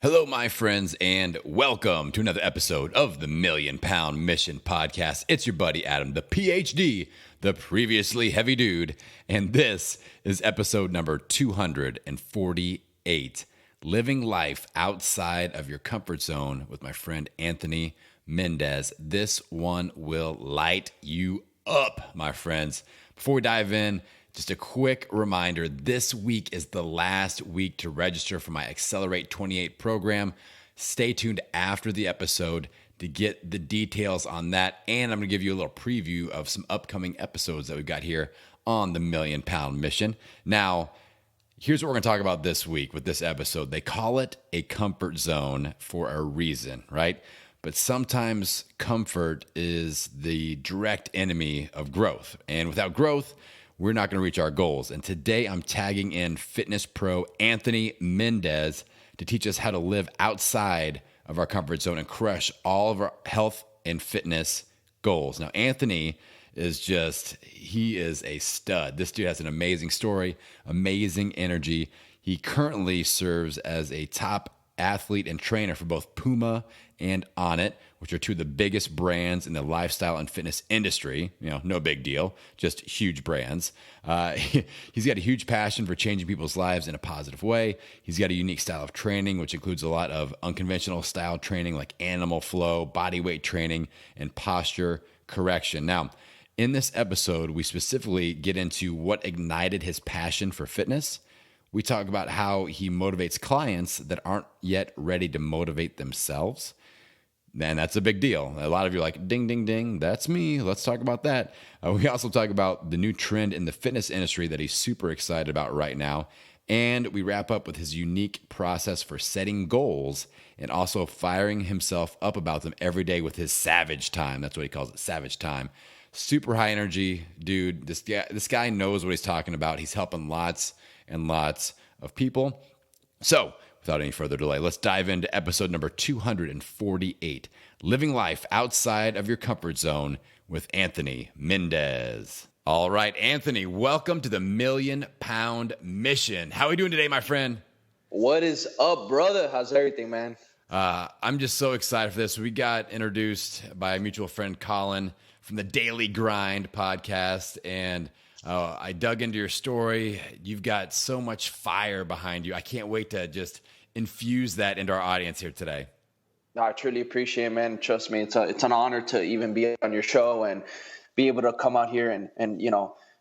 Hello, my friends, and welcome to another episode of the Million Pound Mission Podcast. It's your buddy Adam, the PhD, the previously heavy dude, and this is episode number 248, Living Life Outside of Your Comfort Zone with my friend Anthony Mendez. This one will light you up, my friends. Before we dive in, just a quick reminder, this week is the last week to register for my Accelerate 28 program. Stay tuned after the episode to get the details on that. And I'm going to give you a little preview of some upcoming episodes that we've got here on the Million Pound Mission. Now, here's what we're going to talk about this week with this episode. They call it a comfort zone for a reason, right? But sometimes comfort is the direct enemy of growth. And without growth, we're not going to reach our goals. And today I'm tagging in fitness pro Anthony Mendez to teach us how to live outside of our comfort zone and crush all of our health and fitness goals. Now, Anthony he is a stud. This dude has an amazing story, amazing energy. He currently serves as a top athlete and trainer for both PUMA and ONNIT, which are two of the biggest brands in the lifestyle and fitness industry. You know, no big deal, just huge brands. He's got a huge passion for changing people's lives in a positive way. He's got a unique style of training, which includes a lot of unconventional style training like animal flow, bodyweight training, and posture correction. Now, in this episode, we specifically get into what ignited his passion for fitness. We talk about how he motivates clients that aren't yet ready to motivate themselves. Man, that's a big deal. A lot of you are like, ding, ding, ding, that's me. Let's talk about that. We also talk about the new trend in the fitness industry that he's super excited about right now. And we wrap up with his unique process for setting goals and also firing himself up about them every day with his savage time. That's what he calls it, savage time. Super high energy dude. This guy knows what he's talking about. He's helping lots and lots of people. So, without any further delay, let's dive into episode number 248, Living Life Outside of Your Comfort Zone with Anthony Mendez. All right, Anthony, welcome to the Million Pound Mission. How are we doing today, my friend? What is up, brother? How's everything, man? I'm just so excited for this. We got introduced by a mutual friend, Colin, from the Daily Grind podcast, and I dug into your story. You've got so much fire behind you. I can't wait to just infuse that into our audience here today. I truly appreciate it, man. Trust me, it's an honor to even be on your show and be able to come out here and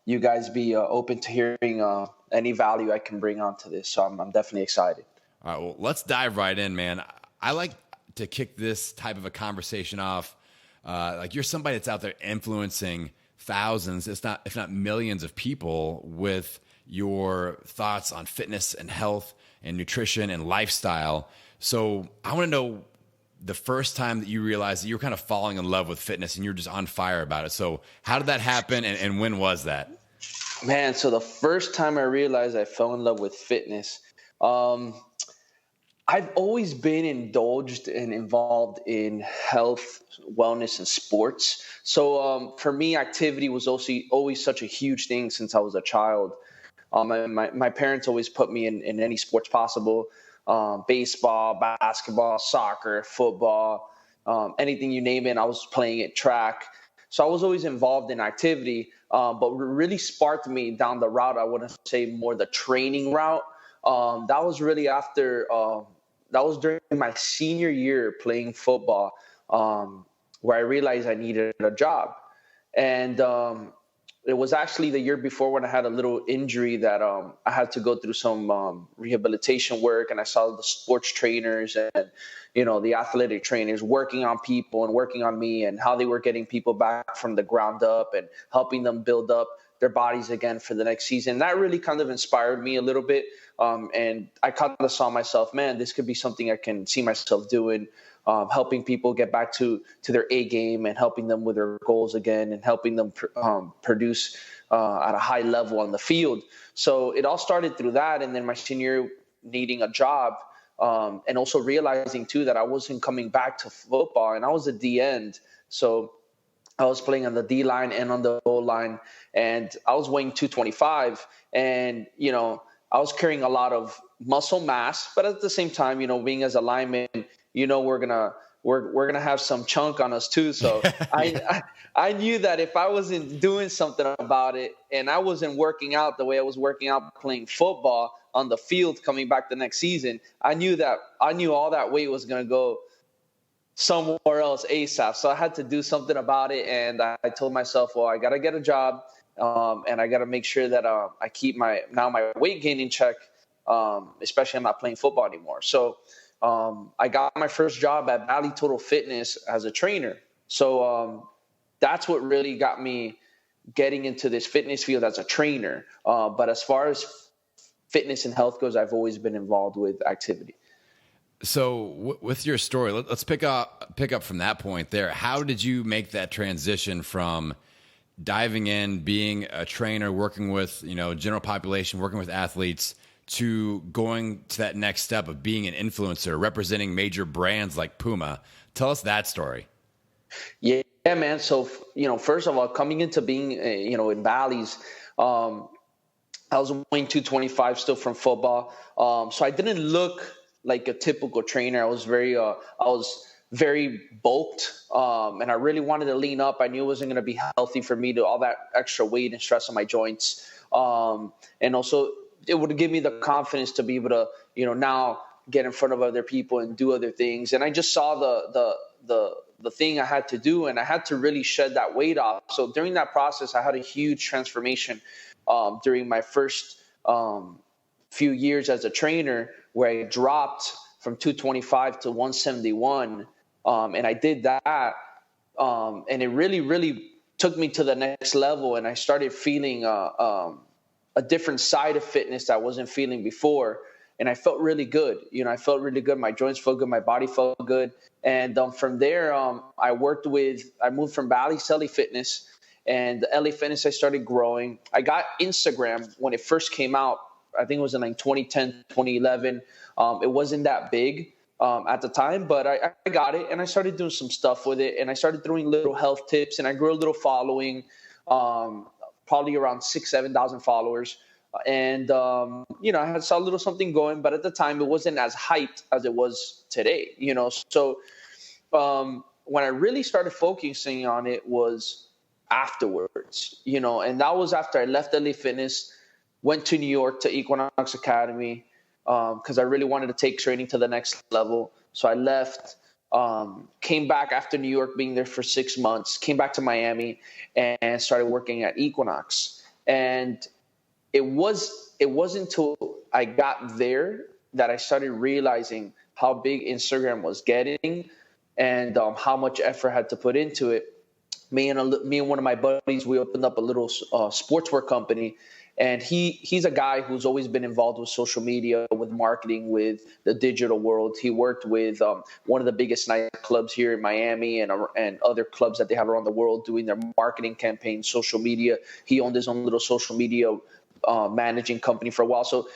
you guys be open to hearing any value I can bring onto this. So I'm definitely excited. All right, well, let's dive right in, man. I like to kick this type of a conversation off. Like you're somebody that's out there influencing thousands, if not millions of people with your thoughts on fitness and health and nutrition and lifestyle. So I want to know the first time that you realized that you were kind of falling in love with fitness and you're just on fire about it. So how did that happen and when was that? Man, so the first time I realized I fell in love with fitness, I've always been indulged and involved in health, wellness, and sports. So for me, activity was also always such a huge thing since I was a child. My parents always put me in any sports possible, baseball, basketball, soccer, football, anything you name it. I was playing it, track. So I was always involved in activity, but what really sparked me down the route, I wouldn't say more the training route. That was really that was during my senior year playing football, where I realized I needed a job. And it was actually the year before when I had a little injury that I had to go through some rehabilitation work, and I saw the sports trainers and, the athletic trainers working on people and working on me and how they were getting people back from the ground up and helping them build up their bodies again for the next season. That really kind of inspired me a little bit. And I kind of saw myself, man, this could be something I can see myself doing, helping people get back to their A game and helping them with their goals again and helping them produce at a high level on the field. So it all started through that. And then my senior year needing a job and also realizing too that I wasn't coming back to football and I was a D end. So I was playing on the D line and on the O line, and I was weighing 225, and I was carrying a lot of muscle mass, but at the same time, being as a lineman, we're gonna have some chunk on us too. So Yeah. I knew that if I wasn't doing something about it and I wasn't working out the way I was working out playing football on the field coming back the next season, I knew all that weight was gonna go somewhere else ASAP. So I had to do something about it, and I told myself, well, I gotta get a job, and I gotta make sure that I keep my weight gain in check, especially I'm not playing football anymore. So I got my first job at Valley Total Fitness as a trainer. So that's what really got me getting into this fitness field as a trainer. But as far as fitness and health goes, I've always been involved with activity. So with your story, let's pick up from that point there. How did you make that transition from diving in, being a trainer, working with, general population, working with athletes, to going to that next step of being an influencer, representing major brands like PUMA? Tell us that story. Yeah, man. So, first of all, coming into being, in Bally's, I was weighing 225 still from football. So I didn't look like a typical trainer. I was very bulked, and I really wanted to lean up. I knew it wasn't going to be healthy for me to all that extra weight and stress on my joints. And also it would give me the confidence to be able to, now get in front of other people and do other things. And I just saw the thing I had to do, and I had to really shed that weight off. So during that process, I had a huge transformation during my first few years as a trainer, where I dropped from 225 to 171. And I did that. And it really, really took me to the next level. And I started feeling a different side of fitness that I wasn't feeling before. And I felt really good. I felt really good. My joints felt good. My body felt good. And from there, I moved from Valley to LA Fitness. And the LA Fitness, I started growing. I got Instagram when it first came out. I think it was in like 2010, 2011. It wasn't that big at the time, but I got it, and I started doing some stuff with it, and I started throwing little health tips, and I grew a little following, probably around 7,000 followers. And, I saw a little something going, but at the time it wasn't as hyped as it was today, So when I really started focusing on it was afterwards, and that was after I left LA Fitness, went to New York to Equinox Academy, because I really wanted to take training to the next level. So I left, came back after New York, being there for 6 months, came back to Miami and started working at Equinox. And it wasn't until I got there that I started realizing how big Instagram was getting, and how much effort I had to put into it. Me and one of my buddies, we opened up a little sportswear company. And he's a guy who's always been involved with social media, with marketing, with the digital world. He worked with one of the biggest nightclubs here in Miami and other clubs that they have around the world doing their marketing campaigns, social media. He owned his own little social media managing company for a while. So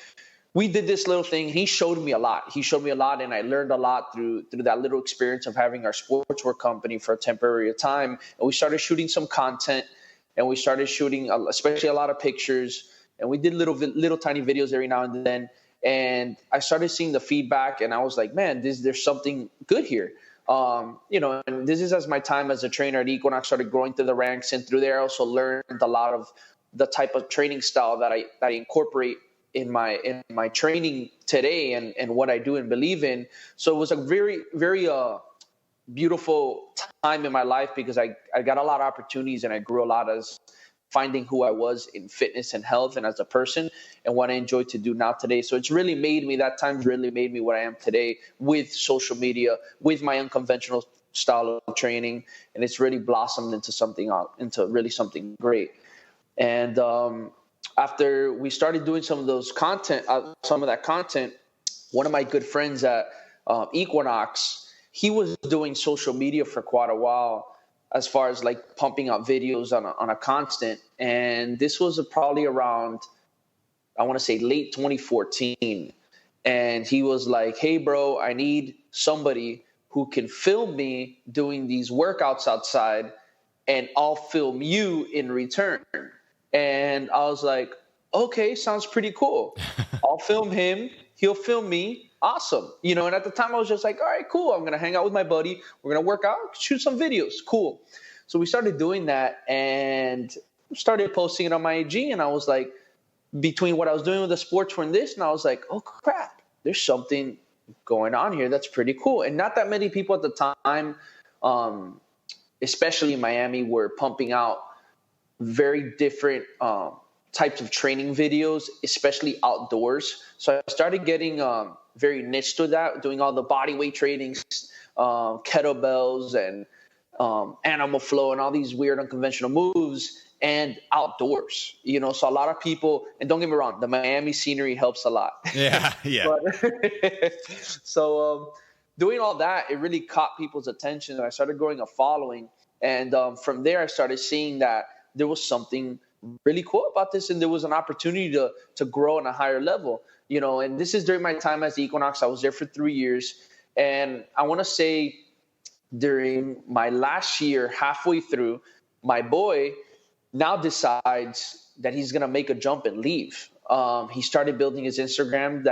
we did this little thing. He showed me a lot. And I learned a lot through that little experience of having our sportswear company for a temporary time. And we started shooting some content. And we started shooting, especially a lot of pictures, and we did little tiny videos every now and then. And I started seeing the feedback, and I was like, man, there's something good here. And this is as my time as a trainer at Equinox started growing through the ranks, and through there I also learned a lot of the type of training style that I incorporate in my training today, and what I do and believe in. So it was a very, very beautiful time in my life, because I got a lot of opportunities, and I grew a lot as finding who I was in fitness and health and as a person, and what I enjoy to do now today. So it's really made me what I am today, with social media, with my unconventional style of training. And it's really blossomed into really something great. And after we started doing some of that content, one of my good friends at Equinox, he was doing social media for quite a while, as far as like pumping out videos on a constant. And this was probably around, I want to say late 2014. And he was like, hey, bro, I need somebody who can film me doing these workouts outside, and I'll film you in return. And I was like, okay, sounds pretty cool. I'll film him He'll film me. Awesome. And at the time I was just like, all right, cool. I'm going to hang out with my buddy. We're going to work out, shoot some videos. Cool. So we started doing that and started posting it on my IG. And I was like, between what I was doing with the sports from this, and I was like, oh crap, there's something going on here that's pretty cool. And not that many people at the time, especially in Miami, were pumping out very different types of training videos, especially outdoors. So I started getting very niche to that, doing all the body weight trainings, kettlebells, and animal flow, and all these weird unconventional moves, and outdoors. So a lot of people, and don't get me wrong, the Miami scenery helps a lot. Yeah. So doing all that, it really caught people's attention, and I started growing a following. And from there, I started seeing that there was something really cool about this, and there was an opportunity to grow on a higher level. And this is during my time as the Equinox. I was there for 3 years, and I want to say during my last year, halfway through, my boy now decides that he's going to make a jump and leave. He started building his Instagram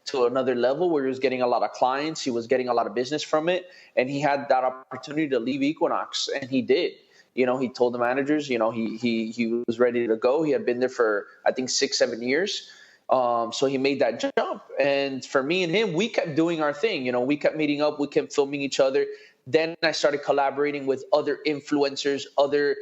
to another level where he was getting a lot of clients. He was getting a lot of business from it. And he had that opportunity to leave Equinox, and he did. He told the managers, he was ready to go. He had been there for, I think, 6-7 years. So he made that jump. And for me and him, we kept doing our thing. We kept meeting up. We kept filming each other. Then I started collaborating with other influencers, other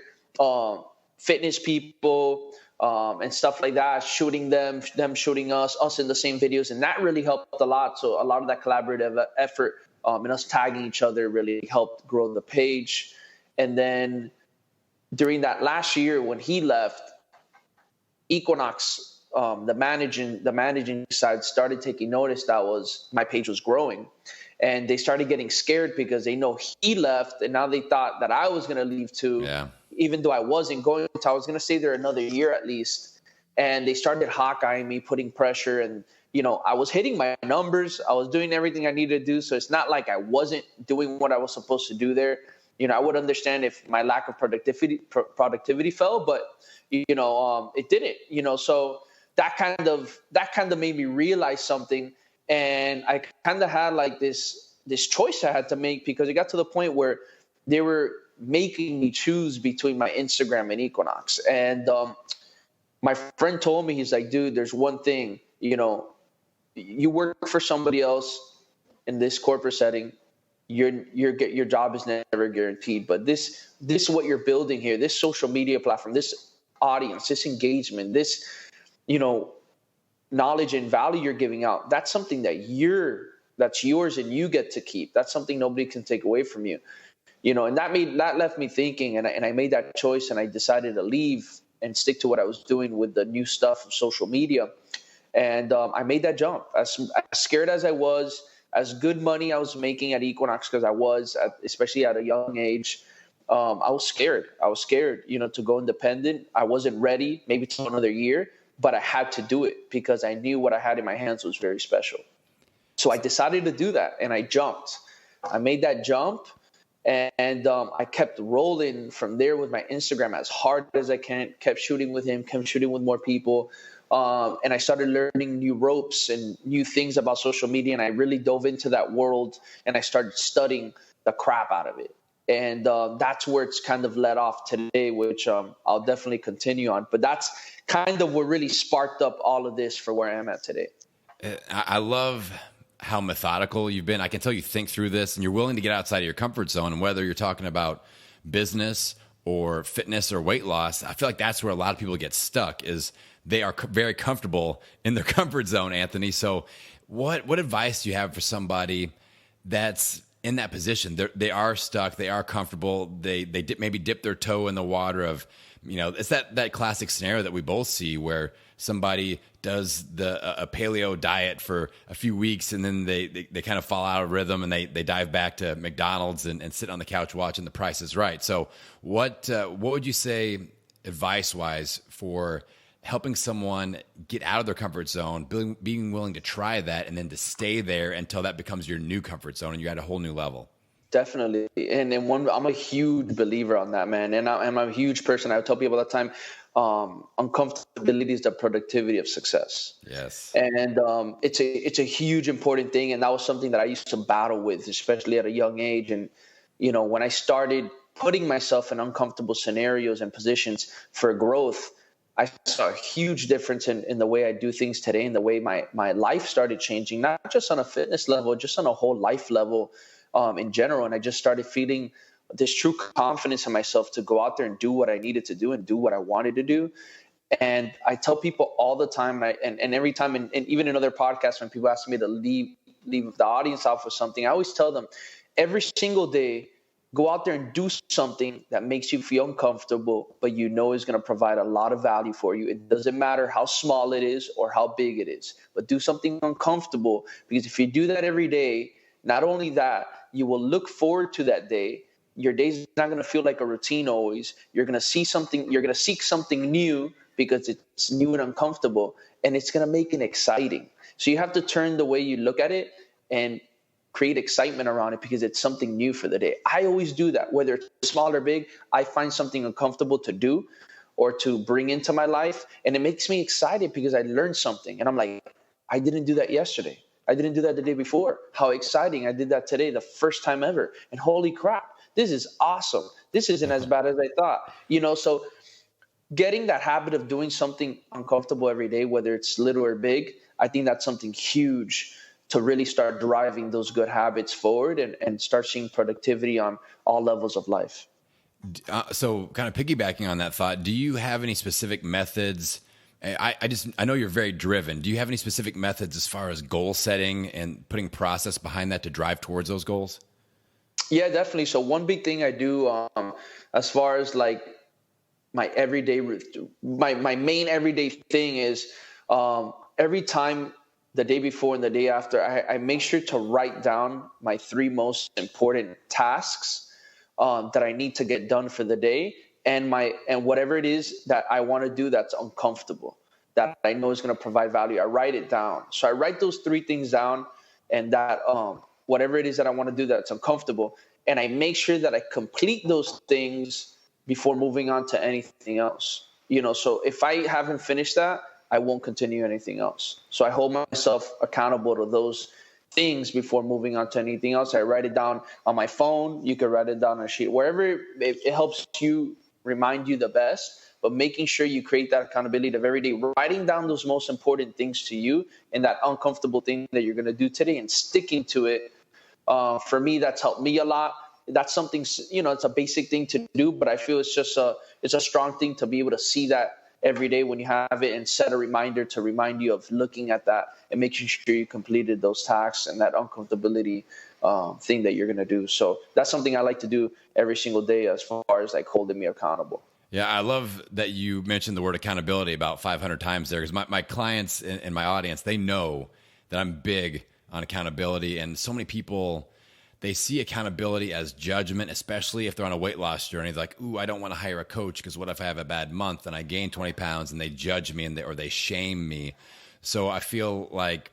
fitness people, and stuff like that, shooting them shooting us in the same videos. And that really helped a lot. So a lot of that collaborative effort and us tagging each other really helped grow the page. And then during that last year when he left, Equinox, the managing side started taking notice that my page was growing. And they started getting scared because they know he left, and now they thought that I was going to leave too. Yeah. Even though I wasn't going to. I was going to stay there another year at least. And they started hawk-eyeing me, putting pressure. And, I was hitting my numbers. I was doing everything I needed to do. So it's not like I wasn't doing what I was supposed to do there. I would understand if my lack of productivity fell, but, it didn't. So that kind of made me realize something. And I kind of had like this choice I had to make, because it got to the point where they were making me choose between my Instagram and Equinox. And my friend told me, he's like, dude, there's one thing, you work for somebody else in this corporate setting, your job is never guaranteed. But this is what you're building here, this social media platform, this audience, this engagement, this, knowledge and value you're giving out, that's something that's yours and you get to keep. That's something nobody can take away from you. And that left me thinking, and I made that choice, and I decided to leave and stick to what I was doing with the new stuff of social media. And I made that jump. As scared as I was, as good money I was making at Equinox, because I was, especially at a young age, I was scared. To go independent. I wasn't ready, maybe till another year, but I had to do it because I knew what I had in my hands was very special. So I decided to do that, and I jumped. I made that jump. And I kept rolling from there with my Instagram as hard as I can, kept shooting with him, kept shooting with more people. And I started learning new ropes and new things about social media. And I really dove into that world, and I started studying the crap out of it. And that's where it's kind of led off today, which I'll definitely continue on. But that's kind of what really sparked up all of this for where I am at today. I love how methodical you've been. I can tell you think through this, and you're willing to get outside of your comfort zone. And whether you're talking about business or fitness or weight loss, I feel like that's where a lot of people get stuck, is they are very comfortable in their comfort zone, Anthony. So what advice do you have for somebody that's in that position? They are stuck. They are comfortable. They maybe dip their toe in the water of, it's that classic scenario that we both see where somebody does a paleo diet for a few weeks, and then they kind of fall out of rhythm, and they dive back to McDonald's and sit on the couch watching The Price is Right. So what would you say advice-wise for helping someone get out of their comfort zone, being willing to try that, and then to stay there until that becomes your new comfort zone and you're at a whole new level? Definitely. And then I'm a huge believer on that, man. And I'm a huge person. I tell people all the time, uncomfortability is the productivity of success. Yes. And it's a huge important thing. And that was something that I used to battle with, especially at a young age. And, when I started putting myself in uncomfortable scenarios and positions for growth, I saw a huge difference in the way I do things today and the way my life started changing, not just on a fitness level, just on a whole life level in general. And I just started feeling this true confidence in myself to go out there and do what I needed to do and do what I wanted to do. And I tell people all the time, and every time, and even in other podcasts, when people ask me to leave the audience off with something, I always tell them every single day, go out there and do something that makes you feel uncomfortable, but is going to provide a lot of value for you. It doesn't matter how small it is or how big it is, but do something uncomfortable, because if you do that every day, not only that, you will look forward to that day. Your day's not going to feel like a routine always. You're going to see something, you're going to seek something new because it's new and uncomfortable, and it's going to make it exciting. So you have to turn the way you look at it and create excitement around it, because it's something new for the day. I always do that, whether it's small or big. I find something uncomfortable to do or to bring into my life, and it makes me excited because I learned something. And I'm like, I didn't do that yesterday. I didn't do that the day before. How exciting. I did that today, the first time ever. And holy crap, this is awesome. This isn't as bad as I thought. So getting that habit of doing something uncomfortable every day, whether it's little or big, I think that's something huge to really start driving those good habits forward and start seeing productivity on all levels of life. So kind of piggybacking on that thought, do you have any specific methods? I know you're very driven. Do you have any specific methods as far as goal setting and putting process behind that to drive towards those goals? Yeah, definitely. So one big thing I do as far as like my everyday, my main everyday thing is every time, the day before and the day after, I make sure to write down my 3 most important tasks that I need to get done for the day, and whatever it is that I want to do that's uncomfortable, that I know is going to provide value. I write it down. So I write those 3 things down, and that whatever it is that I want to do that's uncomfortable, and I make sure that I complete those things before moving on to anything else. So if I haven't finished that, I won't continue anything else. So I hold myself accountable to those things before moving on to anything else. I write it down on my phone. You can write it down on a sheet, wherever it helps you, remind you the best, but making sure you create that accountability of every day, writing down those most important things to you and that uncomfortable thing that you're going to do today and sticking to it. For me, that's helped me a lot. That's something, it's a basic thing to do, but I feel it's a strong thing to be able to see that every day when you have it, and set a reminder to remind you of looking at that and making sure you completed those tasks and that uncomfortability thing that you're going to do. So that's something I like to do every single day as far as like holding me accountable. Yeah, I love that you mentioned the word accountability about 500 times there, because my clients and my audience, they know that I'm big on accountability, and so many people, they see accountability as judgment, especially if they're on a weight loss journey. They're like, ooh, I don't want to hire a coach because what if I have a bad month and I gain 20 pounds and they judge me or they shame me? So I feel like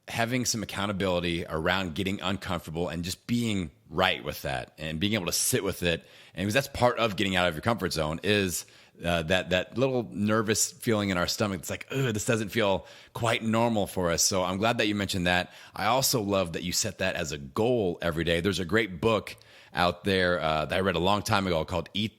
having some accountability around getting uncomfortable and just being right with that and being able to sit with it. And because that's part of getting out of your comfort zone is that little nervous feeling in our stomach. It's like, oh, this doesn't feel quite normal for us. So I'm glad that you mentioned that. I also love that you set that as a goal every day. There's a great book out there that I read a long time ago called Eat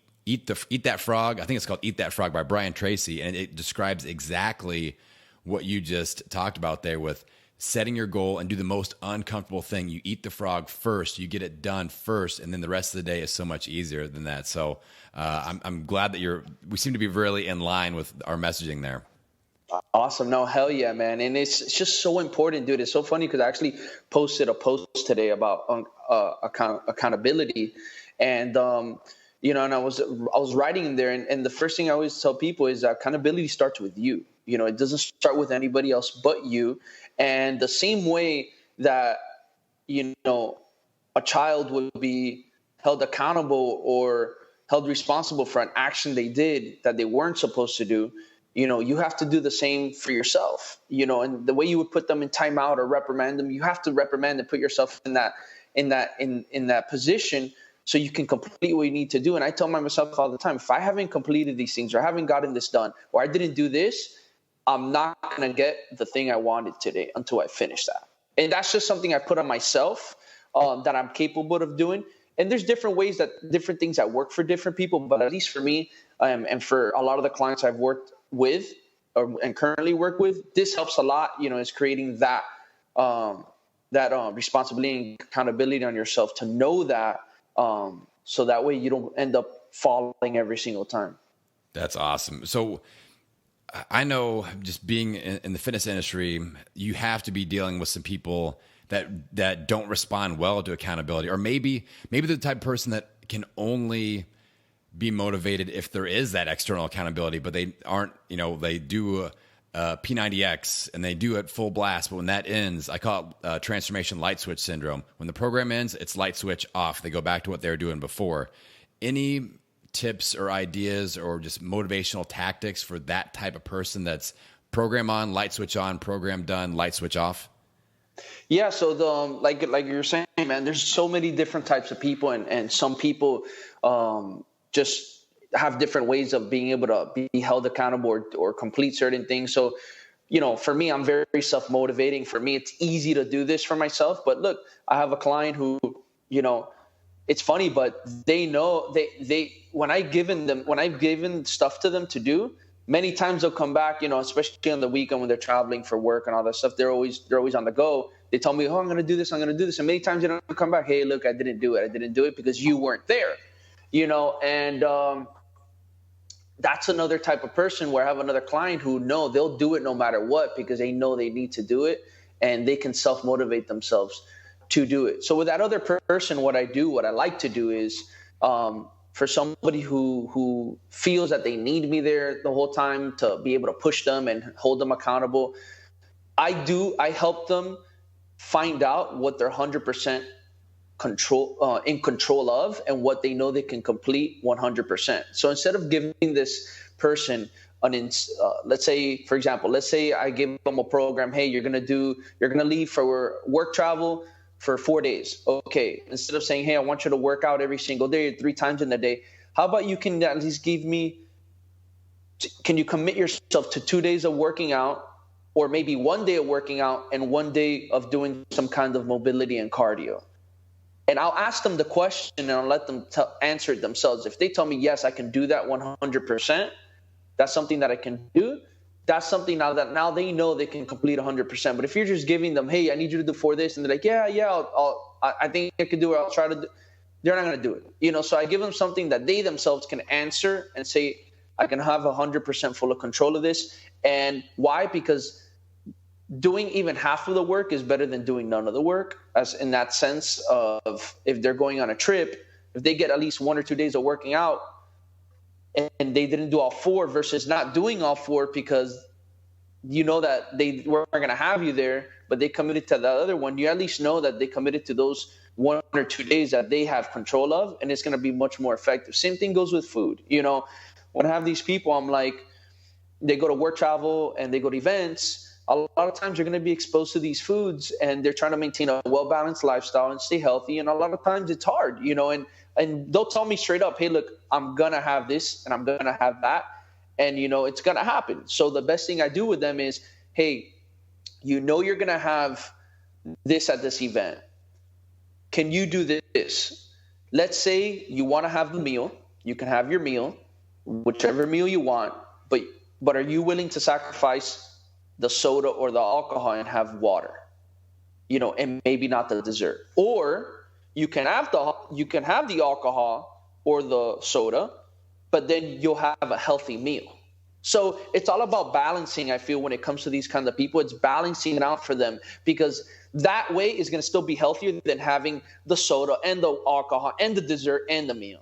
That Frog. I think it's called Eat That Frog by Brian Tracy. And it describes exactly what you just talked about there with setting your goal and do the most uncomfortable thing. You eat the frog first, you get it done first, and then the rest of the day is so much easier than that. So I'm glad that we seem to be really in line with our messaging there. Awesome. No, hell yeah, man. And it's just so important, dude. It's so funny because I actually posted a post today about accountability, and and I was writing in there, and the first thing I always tell people is that accountability starts with you. It doesn't start with anybody else but you. And the same way that, a child would be held accountable or held responsible for an action they did that they weren't supposed to do, you have to do the same for yourself, and the way you would put them in timeout or reprimand them, you have to reprimand and put yourself in in that position so you can complete what you need to do. And I tell myself all the time, if I haven't completed these things or I haven't gotten this done or I didn't do this, I'm not going to get the thing I wanted today until I finish that. And that's just something I put on myself that I'm capable of doing. And there's different things that work for different people. But at least for me and for a lot of the clients I've worked with and currently work with, this helps a lot, is creating that responsibility and accountability on yourself to know that so that way you don't end up falling every single time. That's awesome. So I know just being in the fitness industry, you have to be dealing with some people that don't respond well to accountability, or maybe they're the type of person that can only be motivated if there is that external accountability, but they aren't, they do a P90X and they do it full blast. But when that ends, I call it transformation light switch syndrome. When the program ends, it's light switch off. They go back to what they were doing before. Any tips or ideas or just motivational tactics for that type of person that's program on, light switch on, program done, light switch off? Yeah. So like you're saying, man, there's so many different types of people, and some people just have different ways of being able to be held accountable or complete certain things. So, for me, I'm very self-motivating. For me, it's easy to do this for myself. But look, I have a client who, it's funny, but they know when I've given stuff to them to do, many times they'll come back, especially on the weekend when they're traveling for work and all that stuff. They're always on the go. They tell me, I'm going to do this. I'm going to do this. And many times they don't come back. Hey, look, I didn't do it. I didn't do it because you weren't there, and that's another type of person where I have another client who they'll do it no matter what because they know they need to do it and they can self-motivate themselves to do it. So with that other person, what I like to do is for somebody who feels that they need me there the whole time to be able to push them and hold them accountable, I help them find out what they're 100% in control of and what they know they can complete 100%. So instead of giving this person let's say I give them a program, hey, you're going to leave for work travel for 4 days. Okay. Instead of saying, hey, I want you to work out every single day, 3 times in a day, how about you can at least can you commit yourself to 2 days of working out, or maybe 1 day of working out and 1 day of doing some kind of mobility and cardio? And I'll ask them the question and I'll let them answer it themselves. If they tell me, yes, I can do that 100%, that's something that I can do. That's something now they know they can complete 100%. But if you're just giving them, hey, I need you to do for this, and they're like, yeah, I think I can do it. I'll try to do. They're not going to do it. So I give them something that they themselves can answer and say, I can have 100% full control of this. And why? Because doing even half of the work is better than doing none of the work, as in that sense of if they're going on a trip, if they get at least 1 or 2 days of working out and they didn't do all 4 versus not doing all 4 because that they weren't going to have you there, but they committed to the other one, you at least know that they committed to those 1 or 2 days that they have control of, and it's going to be much more effective. Same thing goes with food. When I have these people, I'm like, they go to work travel and they go to events. A lot of times you're going to be exposed to these foods and they're trying to maintain a well-balanced lifestyle and stay healthy. And a lot of times it's hard, and they'll tell me straight up, hey, look, I'm going to have this and I'm going to have that. And, it's going to happen. So the best thing I do with them is, hey, you're going to have this at this event. Can you do this? Let's say you want to have the meal. You can have your meal, whichever meal you want, but are you willing to sacrifice the soda or the alcohol and have water, and maybe not the dessert? Or you can have the alcohol or the soda, but then you'll have a healthy meal. So it's all about balancing. I feel when it comes to these kinds of people, it's balancing it out for them, because that way is going to still be healthier than having the soda and the alcohol and the dessert and the meal.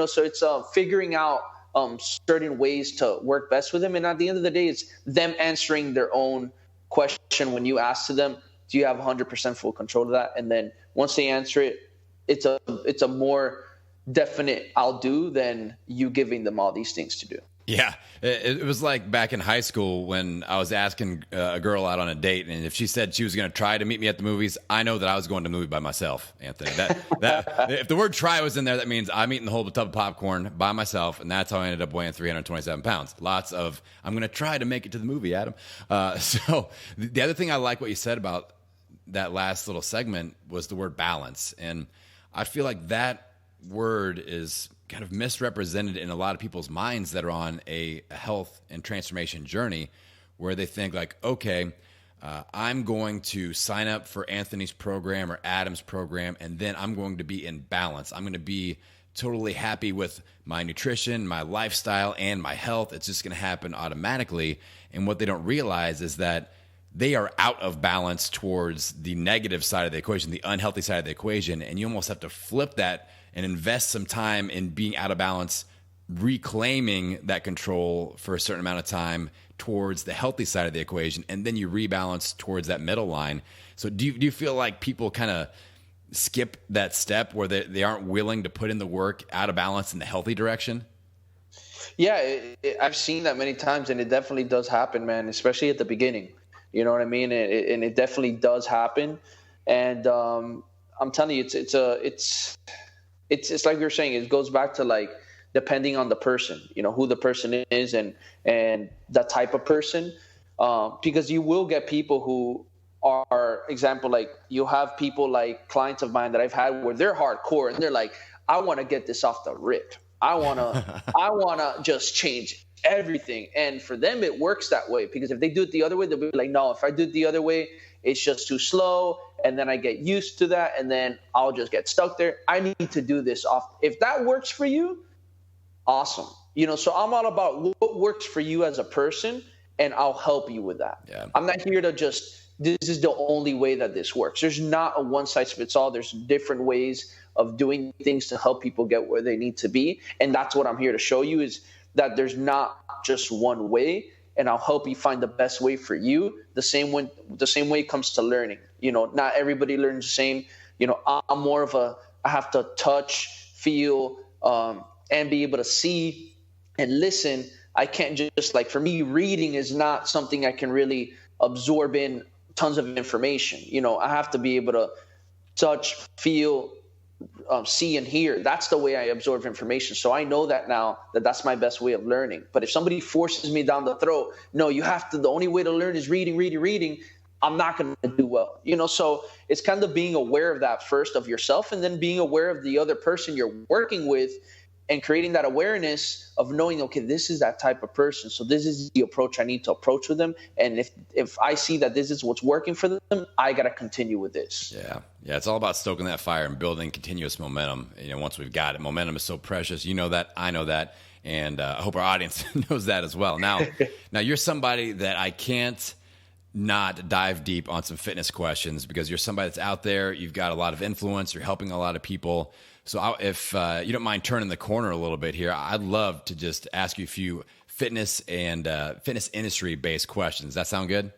So it's figuring out certain ways to work best with them. And at the end of the day, it's them answering their own question when you ask to them, do you have 100% full control of that? And then once they answer it, it's a more definite I'll do than you giving them all these things to do. Yeah, it was like back in high school when I was asking a girl out on a date, and if she said she was going to try to meet me at the movies, I know that I was going to the movie by myself, Anthony. That if the word "try" was in there, that means I'm eating the whole tub of popcorn by myself, and that's how I ended up weighing 327 pounds. Lots of I'm going to try to make it to the movie, Adam. So the other thing I like what you said about that last little segment was the word balance, and I feel like that word is kind of misrepresented in a lot of people's minds that are on a health and transformation journey, where they think like, okay, I'm going to sign up for Anthony's program or Adam's program, and then I'm going to be in balance. I'm going to be totally happy with my nutrition, my lifestyle, and my health. It's just going to happen automatically. And what they don't realize is that they are out of balance towards the negative side of the equation, the unhealthy side of the equation. And you almost have to flip that and invest some time in being out of balance, reclaiming that control for a certain amount of time towards the healthy side of the equation, and then you rebalance towards that middle line. So do you feel like people kind of skip that step where they aren't willing to put in the work out of balance in the healthy direction? Yeah, I've seen that many times, and it definitely does happen, man, especially at the beginning. You know what I mean? And it definitely does happen. And I'm telling you, it's like we were saying, it goes back to like depending on the person, who the person is and the type of person, because you will get people who are, example, like you'll have people like clients of mine that I've had where they're hardcore and they're like, I want to get this off the rip. I want to just change everything. And for them, it works that way, because if they do it the other way, they'll be like, no, if I do it the other way, it's just too slow. And then I get used to that. And then I'll just get stuck there. I need to do this off. If that works for you, awesome. So I'm all about what works for you as a person, and I'll help you with that. Yeah. I'm not here to just, this is the only way that this works. There's not a one size fits all. There's different ways of doing things to help people get where they need to be. And that's what I'm here to show you, is that there's not just one way, and I'll help you find the best way for you. The same way it comes to learning. Not everybody learns the same. I'm more of I have to touch, feel, and be able to see and listen. I can't just, like, for me, reading is not something I can really absorb in tons of information. I have to be able to touch, feel, see and hear. That's the way I absorb information. So I know that now, that's my best way of learning. But if somebody forces me down the throat, no, you have to, the only way to learn is reading, I'm not going to do well. So it's kind of being aware of that first, of yourself, and then being aware of the other person you're working with, and creating that awareness of knowing, okay, this is that type of person, so this is the approach I need to approach with them. And if I see that this is what's working for them, I got to continue with this. Yeah. It's all about stoking that fire and building continuous momentum. Once we've got it, momentum is so precious. You know that, I know that, and I hope our audience knows that as well. Now you're somebody that I can't not dive deep on some fitness questions, because you're somebody that's out there. You've got a lot of influence. You're helping a lot of people. So if you don't mind turning the corner a little bit here, I'd love to just ask you a few fitness and fitness industry based questions. Does that sound good?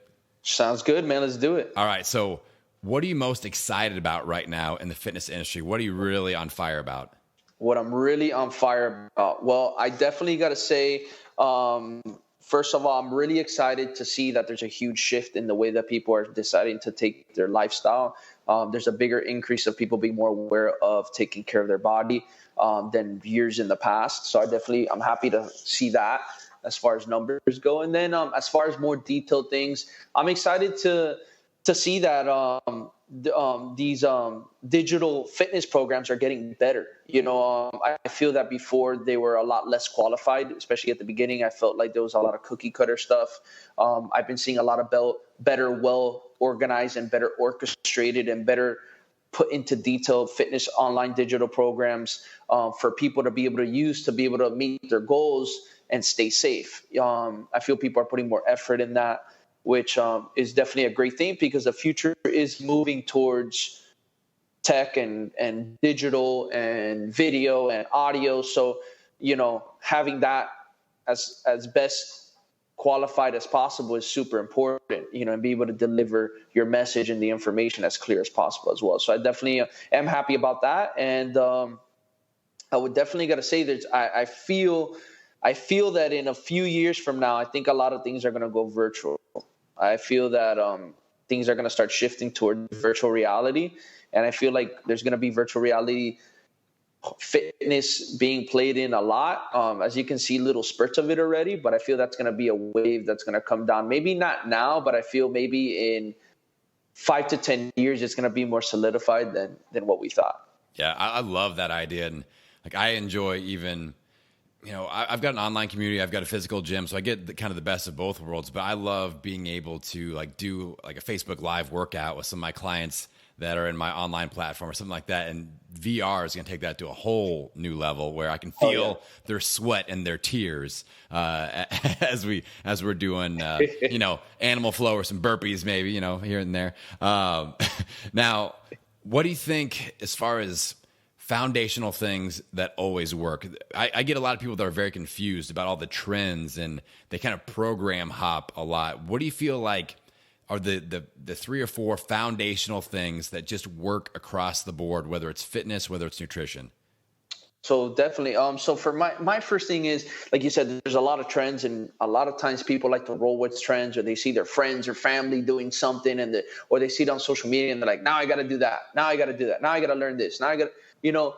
Sounds good, man. Let's do it. All right. So what are you most excited about right now in the fitness industry? What are you really on fire about? What I'm really on fire about? Well, I definitely got to say, first of all, I'm really excited to see that there's a huge shift in the way that people are deciding to take their lifestyle. There's a bigger increase of people being more aware of taking care of their body than years in the past. So I'm happy to see that as far as numbers go. And then as far as more detailed things, I'm excited to see that these digital fitness programs are getting better. I feel that before they were a lot less qualified, especially at the beginning. I felt like there was a lot of cookie cutter stuff. I've been seeing a lot of better, well organized and better orchestrated and better put into detailed fitness online digital programs for people to be able to use to be able to meet their goals and stay safe. I feel people are putting more effort in that, which is definitely a great thing, because the future is moving towards tech and digital and video and audio. So, having that as best qualified as possible is super important, and be able to deliver your message and the information as clear as possible as well. So I definitely am happy about that. And I would definitely got to say that I feel I feel that in a few years from now, I think a lot of things are going to go virtual. I feel that things are going to start shifting toward virtual reality. And I feel like there's going to be virtual reality fitness being played in a lot. As you can see, little spurts of it already, but I feel that's going to be a wave that's going to come down. Maybe not now, but I feel maybe in 5 to 10 years, it's going to be more solidified than what we thought. Yeah, I love that idea. And like, I enjoy even, I've got an online community, I've got a physical gym, so I get kind of the best of both worlds. But I love being able to like do like a Facebook Live workout with some of my clients that are in my online platform or something like that. And VR is going to take that to a whole new level where I can feel their sweat and their tears as we're doing, animal flow or some burpees, maybe, here and there. Now, what do you think as far as foundational things that always work? I get a lot of people that are very confused about all the trends and they kind of program hop a lot. What do you feel like are the 3 or 4 foundational things that just work across the board, whether it's fitness, whether it's nutrition? So definitely. So for my first thing is, like you said, there's a lot of trends, and a lot of times people like to roll with trends, or they see their friends or family doing something, or they see it on social media, and they're like, now I got to do that. Now I got to do that. Now I got to learn this. Now I got to,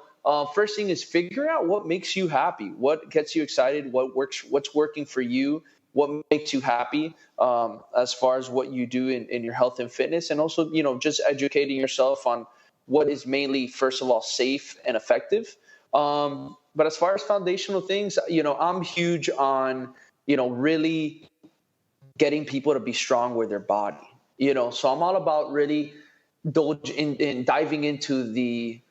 first thing is figure out what makes you happy, what gets you excited, what works, what's working for you, what makes you happy as far as what you do in your health and fitness. And also, just educating yourself on what is mainly, first of all, safe and effective. But as far as foundational things, I'm huge on, really getting people to be strong with their body, so I'm all about really diving into the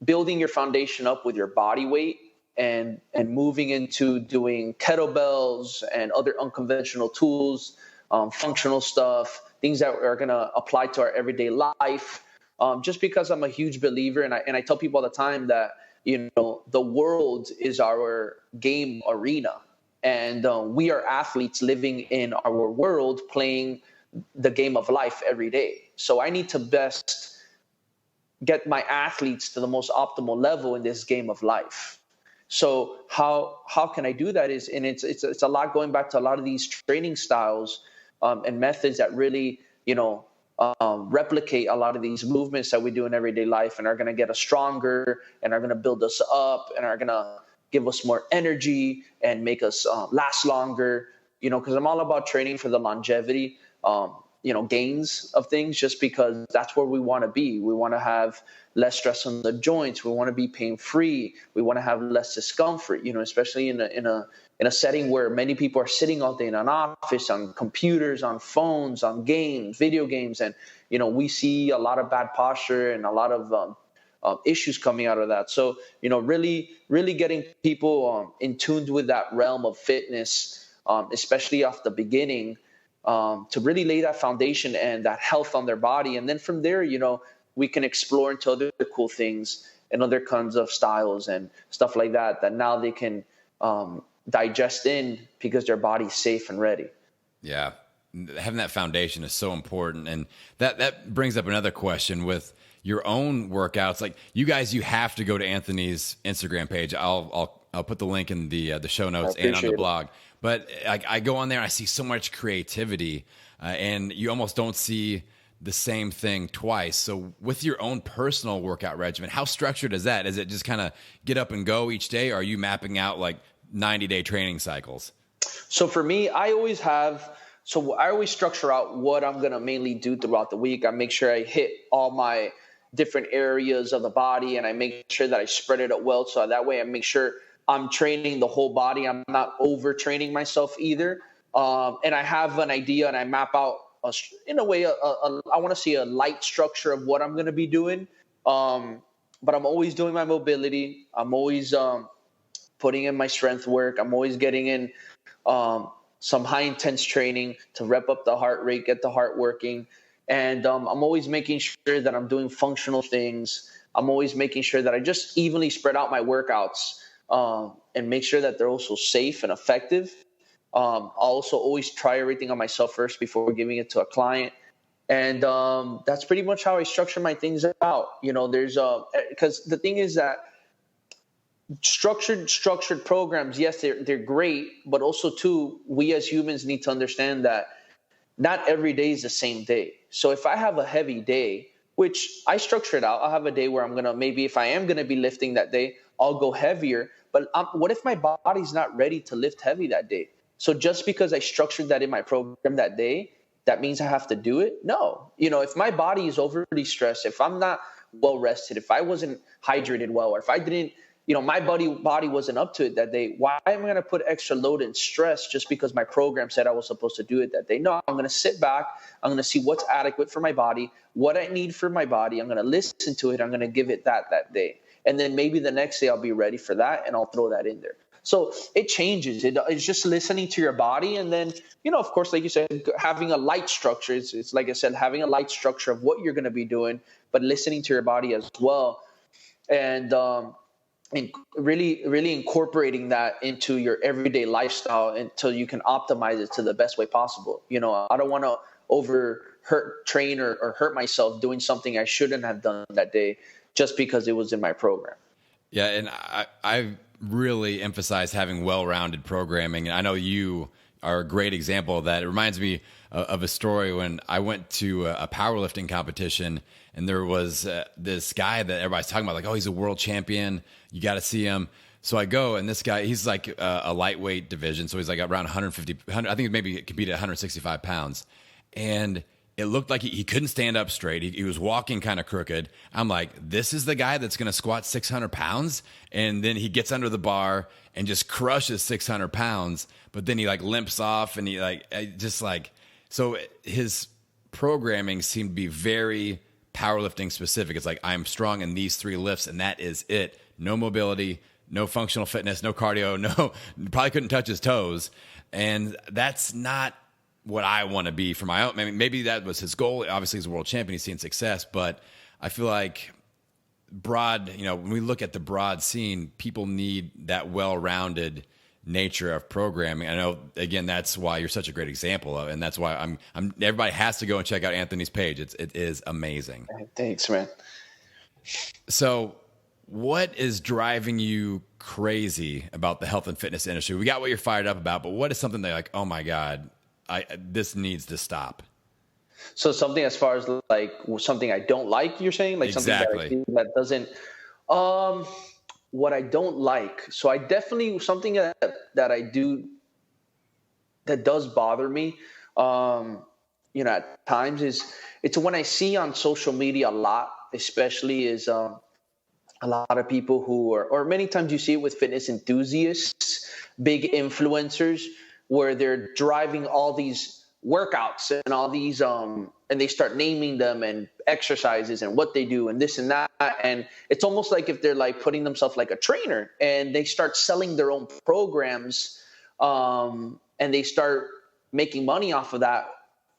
building your foundation up with your body weight and moving into doing kettlebells and other unconventional tools, functional stuff, things that are going to apply to our everyday life. Just because I'm a huge believer, and I tell people all the time that, the world is our game arena, and we are athletes living in our world, playing the game of life every day. So I need to best get my athletes to the most optimal level in this game of life. So how can I do that? It's a lot going back to a lot of these training styles and methods that really, replicate a lot of these movements that we do in everyday life, and are going to get us stronger, and are going to build us up, and are going to give us more energy and make us last longer, because I'm all about training for the longevity, gains of things, just because that's where we want to be. We want to have less stress on the joints. We want to be pain-free. We want to have less discomfort, especially in a setting where many people are sitting all day in an office, on computers, on phones, on games, video games. And, we see a lot of bad posture and a lot of issues coming out of that. So, really, really getting people in tune with that realm of fitness, especially off the beginning, to really lay that foundation and that health on their body. And then from there, we can explore into other cool things and other kinds of styles and stuff like that now they can digest in, because their body's safe and ready. Yeah. Having that foundation is so important. And that brings up another question with your own workouts. Like, you guys, you have to go to Anthony's Instagram page. I'll put the link in the show notes and on the blog. But I go on there and I see so much creativity, and you almost don't see the same thing twice. So with your own personal workout regimen, how structured is that? Is it just kind of get up and go each day? Or are you mapping out like 90-day training cycles? So for me, I always structure out what I'm going to mainly do throughout the week. I make sure I hit all my different areas of the body, and I make sure that I spread it out well. So that way I make sure I'm training the whole body. I'm not overtraining myself either. And I have an idea, and I map out, in a way, I want to see a light structure of what I'm going to be doing. But I'm always doing my mobility. I'm always putting in my strength work. I'm always getting in some high intense training to rep up the heart rate, get the heart working. And I'm always making sure that I'm doing functional things. I'm always making sure that I just evenly spread out my workouts and make sure that they're also safe and effective. I'll also always try everything on myself first before giving it to a client. And that's pretty much how I structure my things out. There's because the thing is that structured programs, yes, they're great, but also too, we as humans need to understand that not every day is the same day. So if I have a heavy day, which I structure it out, I'll have a day where I'm gonna, maybe if I am gonna be lifting that day, I'll go heavier. But what if my body's not ready to lift heavy that day? So just because I structured that in my program that day, that means I have to do it? No. If my body is overly stressed, if I'm not well rested, if I wasn't hydrated well, or if I didn't, my body wasn't up to it that day, why am I going to put extra load and stress just because my program said I was supposed to do it that day? No, I'm going to sit back. I'm going to see what's adequate for my body, what I need for my body. I'm going to listen to it. I'm going to give it that day. And then maybe the next day I'll be ready for that, and I'll throw that in there. So it changes. It's just listening to your body. And then, of course, like you said, having a light structure. It's like I said, having a light structure of what you're going to be doing, but listening to your body as well. And really, really incorporating that into your everyday lifestyle until you can optimize it to the best way possible. I don't want to train or hurt myself doing something I shouldn't have done that day just because it was in my program. Yeah, and I really emphasize having well-rounded programming. And I know you are a great example of that. It reminds me of a story when I went to a powerlifting competition, and there was this guy that everybody's talking about, like, oh, he's a world champion. You got to see him. So I go, and this guy, he's like a lightweight division. So he's like around 150, I think maybe he competed at 165 pounds. And it looked like he couldn't stand up straight. He was walking kind of crooked. I'm like, this is the guy that's going to squat 600 pounds? And then he gets under the bar and just crushes 600 pounds. But then he like limps off, and he so his programming seemed to be very powerlifting specific. It's like, I'm strong in these 3 lifts, and that is it. No mobility, no functional fitness, no cardio, probably couldn't touch his toes. And that's not what I want to be for my own. I mean, maybe that was his goal. Obviously, he's a world champion. He's seen success, but I feel like when we look at the broad scene, people need that well-rounded nature of programming. I know, again, that's why you're such a great example of it, and that's why everybody has to go and check out Anthony's page. It is amazing. Thanks, man. So what is driving you crazy about the health and fitness industry? We got what you're fired up about, but what is something that you're like, oh my God, this needs to stop? So something as far as like something I don't like, you're saying? Like exactly. Something that doesn't what I don't like. So I definitely, something that I do that does bother me, at times it's when I see on social media a lot, especially is a lot of people who are, or many times you see it with fitness enthusiasts, big influencers, where they're driving all these workouts and all these and they start naming them and exercises and what they do and this and that, and it's almost like if they're like putting themselves like a trainer, and they start selling their own programs, and they start making money off of that,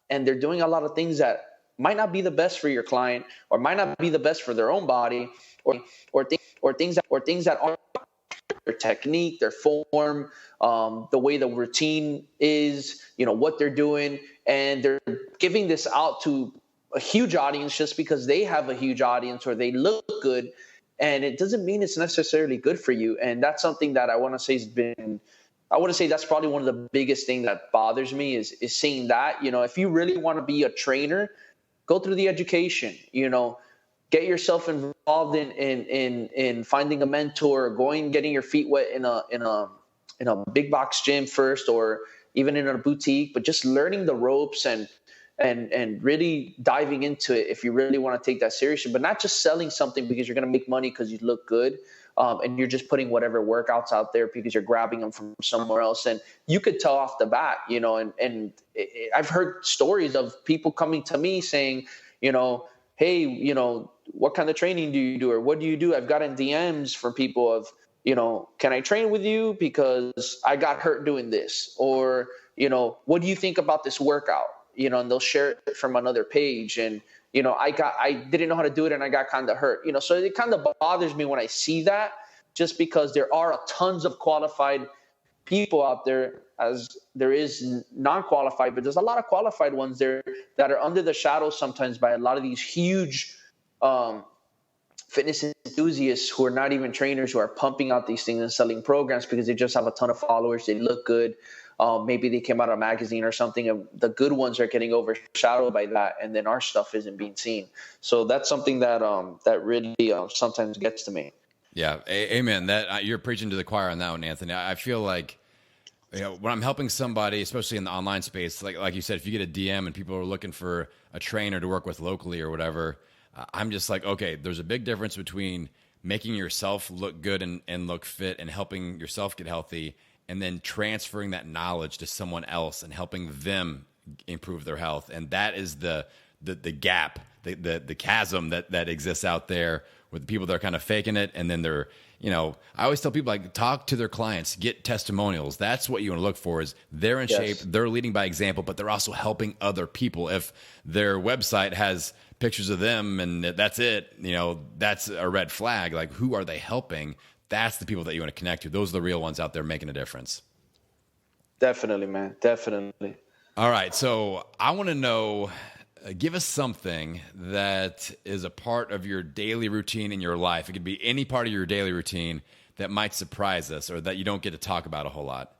and they're doing a lot of things that might not be the best for your client, or might not be the best for their own body, or things that aren't their technique, their form, the way the routine is, what they're doing. And they're giving this out to a huge audience just because they have a huge audience or they look good. And it doesn't mean it's necessarily good for you. And that's something that I want to say that's probably one of the biggest things that bothers me is seeing that. If you really want to be a trainer, go through the education, get yourself involved in finding a mentor, getting your feet wet in a big box gym first, or even in a boutique, but just learning the ropes and really diving into it if you really want to take that seriously, but not just selling something because you're going to make money because you look good, and you're just putting whatever workouts out there because you're grabbing them from somewhere else. And you could tell off the bat, and I've heard stories of people coming to me saying, hey, what kind of training do you do? Or what do you do? I've gotten DMs from people of, can I train with you because I got hurt doing this? Or, what do you think about this workout? And they'll share it from another page. And, I didn't know how to do it and I got kind of hurt, so it kind of bothers me when I see that, just because there are tons of qualified people out there, as there is non-qualified, but there's a lot of qualified ones there that are under the shadows sometimes by a lot of these huge fitness enthusiasts who are not even trainers, who are pumping out these things and selling programs because they just have a ton of followers. They look good. Maybe they came out of a magazine or something, and the good ones are getting overshadowed by that, and then our stuff isn't being seen. So that's something that that really sometimes gets to me. Yeah, amen. That you're preaching to the choir on that one, Anthony. I feel like, when I'm helping somebody, especially in the online space, like you said, if you get a DM and people are looking for a trainer to work with locally or whatever, I'm just like, okay, there's a big difference between making yourself look good and look fit and helping yourself get healthy, and then transferring that knowledge to someone else and helping them improve their health. And that is the gap, the chasm that exists out there with the people that are kind of faking it. And then they're, I always tell people, like, talk to their clients, get testimonials. That's what you want to look for, is they're in shape, they're leading by example, but they're also helping other people. If their website has pictures of them and that's it, that's a red flag. Like, who are they helping? That's the people that you want to connect to. Those are the real ones out there making a difference. Definitely, man. Definitely. All right. So I want to know, give us something that is a part of your daily routine in your life. It could be any part of your daily routine that might surprise us or that you don't get to talk about a whole lot.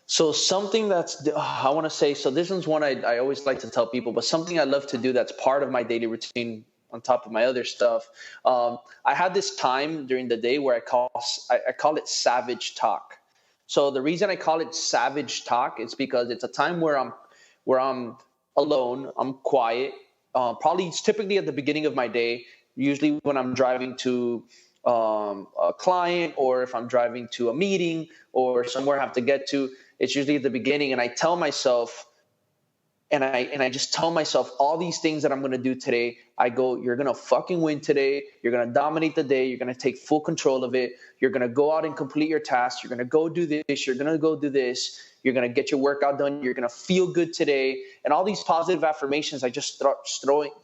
So something I want to say, so this one's one I always like to tell people, but something I love to do that's part of my daily routine on top of my other stuff. I have this time during the day where I call it savage talk. So the reason I call it savage talk is because it's a time where I'm alone, I'm quiet. Probably it's typically at the beginning of my day, usually when I'm driving to a client, or if I'm driving to a meeting or somewhere I have to get to. It's usually at the beginning, and I tell myself, and I just tell myself all these things that I'm going to do today. I go, you're going to fucking win today. You're going to dominate the day. You're going to take full control of it. You're going to go out and complete your tasks. You're going to go do this. You're going to go do this. You're going to get your workout done. You're going to feel good today. And all these positive affirmations, I just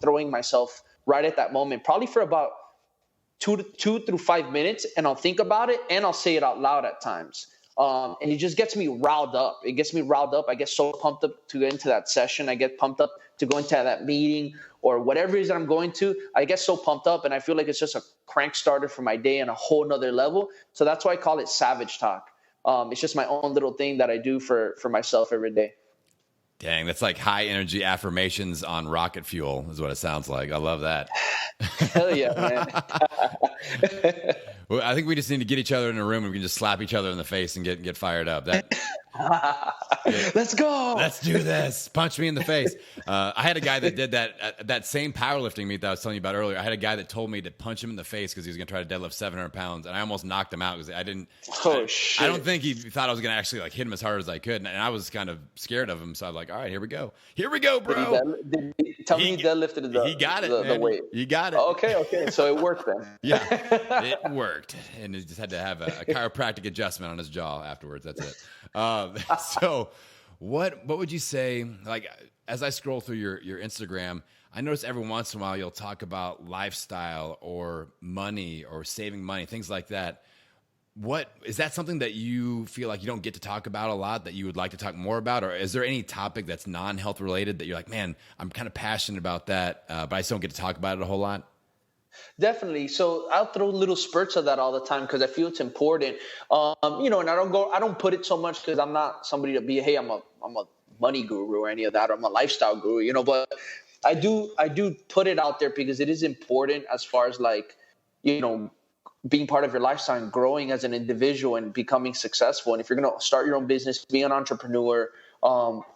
throwing myself right at that moment, probably for about 2 through 5 minutes. And I'll think about it and I'll say it out loud at times. And it just gets me riled up. It gets me riled up. I get so pumped up to get into that session. I get pumped up to go into that meeting or whatever it is that I'm going to. I get so pumped up, and I feel like it's just a crank starter for my day on a whole nother level. So that's why I call it savage talk. It's just my own little thing that I do for myself every day. Dang, that's like high energy affirmations on rocket fuel is what it sounds like. I love that. Hell yeah, man. Well, I think we just need to get each other in a room and we can just slap each other in the face and get fired up. Let's go. Let's do this. Punch me in the face. I had a guy that did that same powerlifting meet that I was telling you about earlier. I had a guy that told me to punch him in the face because he was going to try to deadlift 700 pounds, and I almost knocked him out because I didn't. Shit. I don't think he thought I was going to actually hit him as hard as I could, and I was kind of scared of him. So I was like, "All right, here we go, bro." Tell me he deadlifted he got it, the weight. You got it. Okay. So it worked then. Yeah, it worked, and he just had to have a chiropractic adjustment on his jaw afterwards. That's it. So what would you say, like, as I scroll through your Instagram, I notice every once in a while you'll talk about lifestyle or money or saving money, things like that. What is that something that you feel like you don't get to talk about a lot that you would like to talk more about? Or is there any topic that's non-health related that you're like, man, I'm kind of passionate about that, but I just don't get to talk about it a whole lot? Definitely. So I'll throw little spurts of that all the time because I feel it's important. And I don't put it so much because I'm not somebody to be, hey, I'm a money guru or any of that. Or I'm a lifestyle guru, but I do put it out there because it is important as far as being part of your lifestyle and growing as an individual and becoming successful. And if you're going to start your own business, be an entrepreneur,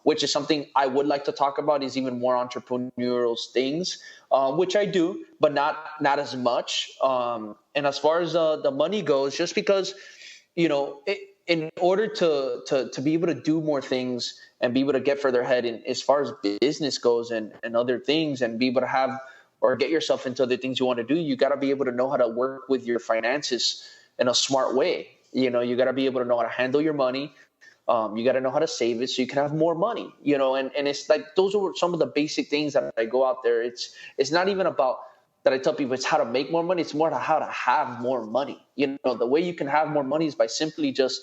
which is something I would like to talk about, is even more entrepreneurial things, which I do, but not as much. And as far as the money goes, just because, in order to be able to do more things and be able to get further ahead in as far as business goes and other things, and be able to have or get yourself into other things you want to do, you got to be able to know how to work with your finances in a smart way. You got to be able to know how to handle your money. You got to know how to save it so you can have more money, and it's like, those are some of the basic things that I go out there. It's not even about that I tell people it's how to make more money. It's more how to have more money. The way you can have more money is by simply just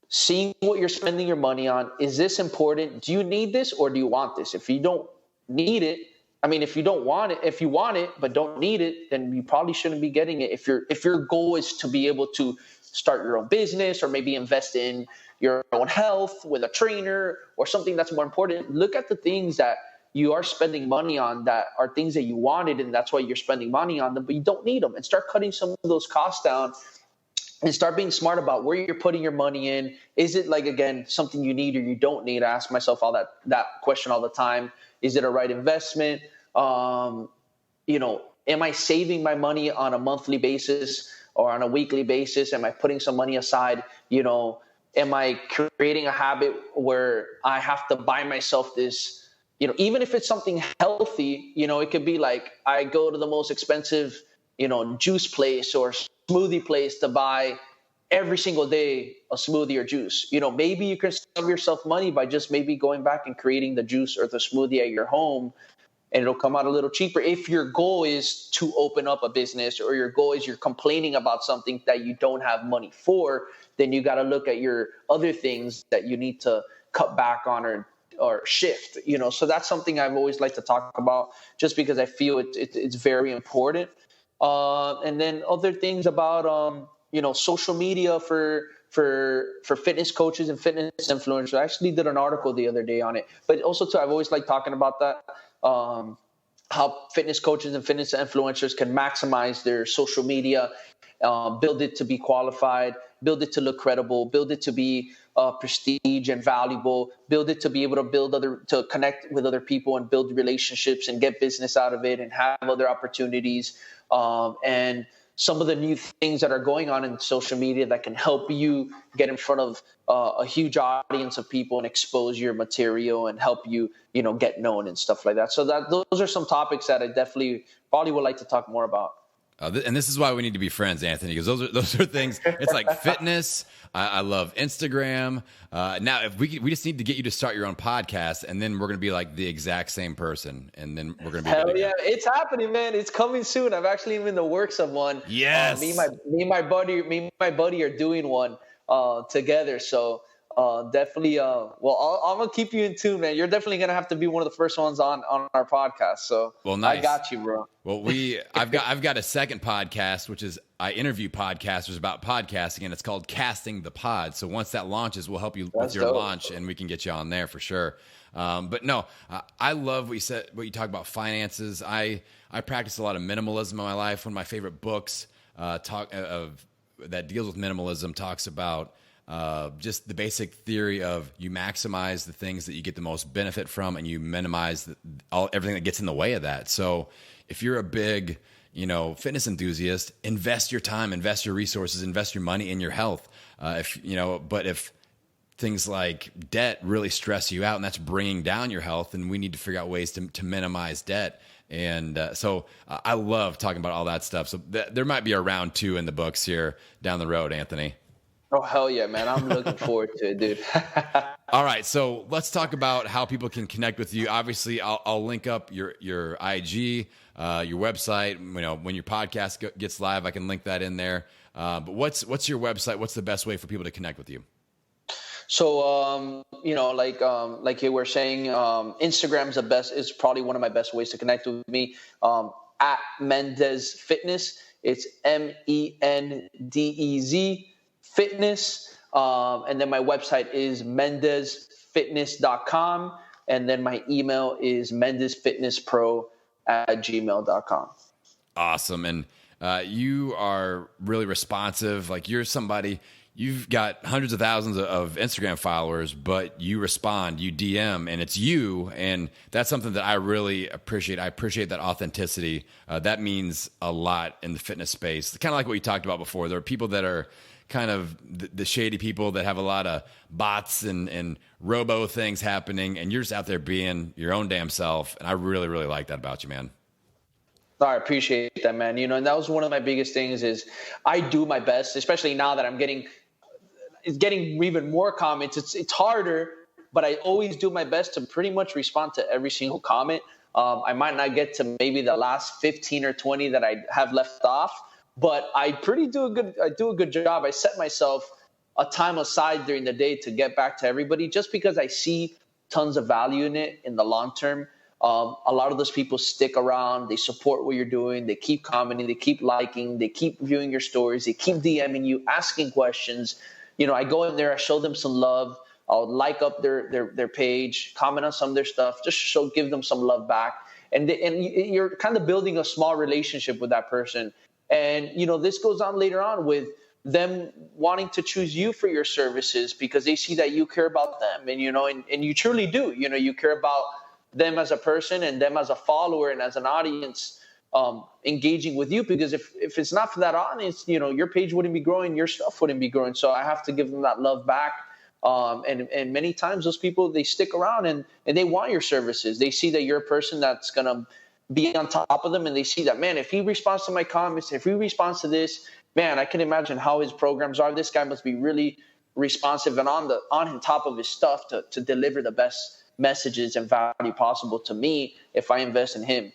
seeing what you're spending your money on. Is this important? Do you need this or do you want this? If you don't need it, I mean, if you don't want it, if you want it but don't need it, then you probably shouldn't be getting it. If your goal is to be able to start your own business or maybe invest in your own health with a trainer or something that's more important, look at the things that you are spending money on that are things that you wanted, and that's why you're spending money on them, but you don't need them, and start cutting some of those costs down and start being smart about where you're putting your money in. Is it, like, again, something you need or you don't need? I ask myself that question all the time. Is it a right investment? Am I saving my money on a monthly basis or on a weekly basis? Am I putting some money aside? Am I creating a habit where I have to buy myself this, even if it's something healthy, it could be like I go to the most expensive, juice place or smoothie place to buy every single day a smoothie or juice. Maybe you can save yourself money by just maybe going back and creating the juice or the smoothie at your home, and it'll come out a little cheaper. If your goal is to open up a business, or your goal is you're complaining about something that you don't have money for, then you got to look at your other things that you need to cut back on or shift. So that's something I've always liked to talk about, just because I feel it's very important. And then other things about social media for fitness coaches and fitness influencers. I actually did an article the other day on it, but also too, I've always liked talking about that. How fitness coaches and fitness influencers can maximize their social media, build it to be qualified, build it to look credible, build it to be prestige and valuable, build it to be able to connect with other people and build relationships and get business out of it and have other opportunities. And some of the new things that are going on in social media that can help you get in front of a huge audience of people and expose your material and help you, get known and stuff like that. So those are some topics that I definitely probably would like to talk more about. And this is why we need to be friends, Anthony, because those are things. It's like fitness. I love Instagram. Now, if we just need to get you to start your own podcast, and then we're going to be like the exact same person, and then we're going to be hell yeah, it's happening, man. It's coming soon. I've actually been in the works of one. Yes, me and my buddy are doing one together. So definitely. Well, I'm gonna keep you in tune, man. You're definitely gonna have to be one of the first ones on our podcast. So well, nice. I got you, bro. Well, I've got a second podcast, which is I interview podcasters about podcasting, and it's called Casting the Pod. So once that launches, we'll help you with your launch, and we can get you on there for sure. But no, I love what you talk about finances. I practice a lot of minimalism in my life. One of my favorite books that deals with minimalism talks about just the basic theory of you maximize the things that you get the most benefit from, and you minimize everything that gets in the way of that. So if you're a big, fitness enthusiast, invest your time, invest your resources, invest your money in your health. But if things like debt really stress you out and that's bringing down your health, and we need to figure out ways to minimize debt. And so I love talking about all that stuff. So there might be a round 2 in the books here down the road, Anthony. Oh, hell yeah, man. I'm looking forward to it, dude. All right. So let's talk about how people can connect with you. Obviously, I'll link up your IG, your website. When your podcast gets live, I can link that in there. But what's your website? What's the best way for people to connect with you? So, like you were saying, Instagram's is probably one of my best ways to connect with me. At Mendez Fitness. It's MENDEZ Fitness. And then my website is mendezfitness.com. And then my email is mendezfitnesspro@gmail.com. Awesome. And you are really responsive. Like, you're somebody, you've got hundreds of thousands of Instagram followers, but you respond, you DM, and it's you. And that's something that I really appreciate. I appreciate that authenticity. That means a lot in the fitness space. Kind of like what you talked about before. There are people that are kind of the shady people that have a lot of bots and robo things happening, and you're just out there being your own damn self. And I really, really like that about you, man. I appreciate that, man. And that was one of my biggest things is I do my best, especially now that it's getting even more comments. It's harder, but I always do my best to pretty much respond to every single comment. I might not get to maybe the last 15 or 20 that I have left off, but I do a good job. I set myself a time aside during the day to get back to everybody, just because I see tons of value in it in the long term. A lot of those people stick around. They support what you're doing. They keep commenting. They keep liking. They keep viewing your stories. They keep DMing you, asking questions. I go in there. I show them some love. I'll like up their page, comment on some of their stuff, just give them some love back. And you're kind of building a small relationship with that person. And, this goes on later on with them wanting to choose you for your services because they see that you care about them. And you truly do. You care about them as a person and them as a follower and as an audience engaging with you, because if it's not for that audience, your page wouldn't be growing, your stuff wouldn't be growing. So I have to give them that love back. And many times those people, they stick around and they want your services. They see that you're a person that's going to be on top of them. And they see that, man, if he responds to my comments, if he responds to this, man, I can imagine how his programs are. This guy must be really responsive and on top of his stuff to deliver the best messages and value possible to me if I invest in him.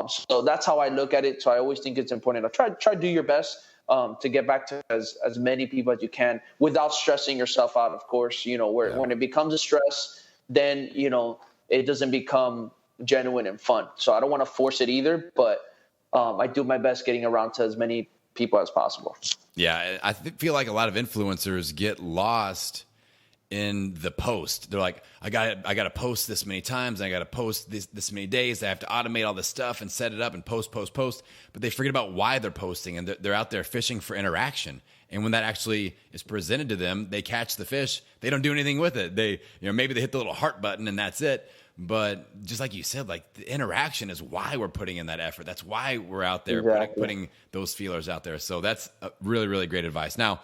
So that's how I look at it. So I always think it's important to try to do your best to get back to as many people as you can without stressing yourself out, of course. When it becomes a stress, then, it doesn't become genuine and fun. So I don't want to force it either, but I do my best getting around to as many people as possible. Yeah, I feel like a lot of influencers get lost in the post. They're like, I got to post this many times. I got to post this many days. I have to automate all this stuff and set it up and post. But they forget about why they're posting, and they're out there fishing for interaction. And when that actually is presented to them, they catch the fish. They don't do anything with it. They, maybe they hit the little heart button and that's it. But just like you said, like the interaction is why we're putting in that effort. That's why we're out there putting those feelers out there. So that's really, really great advice. Now,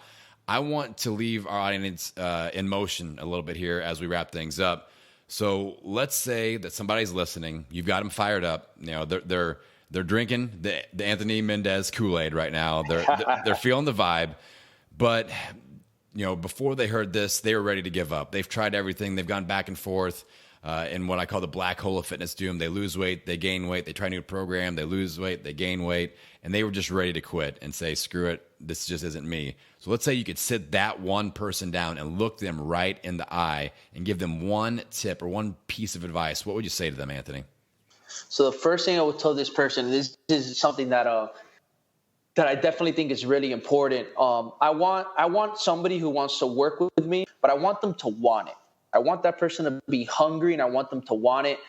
I want to leave our audience in motion a little bit here as we wrap things up. So let's say that somebody's listening. You've got them fired up. They're drinking the Anthony Mendez Kool-Aid right now. They're feeling the vibe. But before they heard this, they were ready to give up. They've tried everything. They've gone back and forth in what I call the black hole of fitness doom. They lose weight, they gain weight. They try a new program, they lose weight, they gain weight, and they were just ready to quit and say, screw it, this just isn't me. So let's say you could sit that one person down and look them right in the eye and give them one tip or one piece of advice. What would you say to them, Anthony? So the first thing I would tell this person, this is something that I definitely think is really important. I want somebody who wants to work with me, but I want them to want it. I want that person to be hungry, and I want them to want it